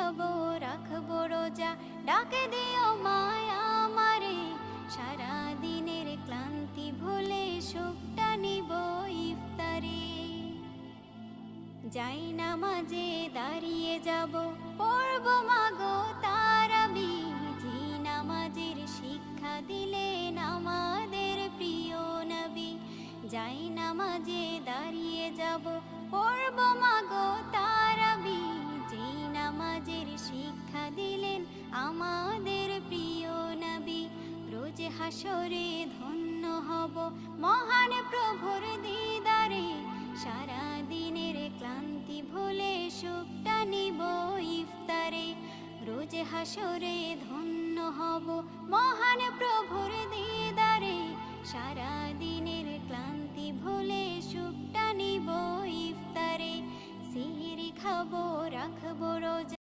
খাবো রাখবো রোজা, ডাকে দিও মায়া আমারে, সারা দিনের ক্লান্তি ভুলে সুখটা নিব ইফতারে। যাই নামাজে দাঁড়িয়ে যাব, পড়ব মাগো তারাবি, যে নামাজের শিক্ষা দিলেন আমাদের প্রিয় নবী। যাই নামাজে দাঁড়িয়ে যাব, পড়ব মাগো তারাবি, যে নামাজের শিক্ষা দিলেন আমাদের প্রিয় নবী। রোজ হাসরে ধন্য হব মহান প্রভুর দিদারে, সারা দিনের ক্লান্তি ভুলে সুখটা নিব ইফতারে। রোজ হাসরে ধন্য হব মহান প্রভুর দিদারে, সারা দিনের ক্লান্তি ভুলে সুখটা নিব ইফতারে। সিহরি খাবো রাখবো রোজা,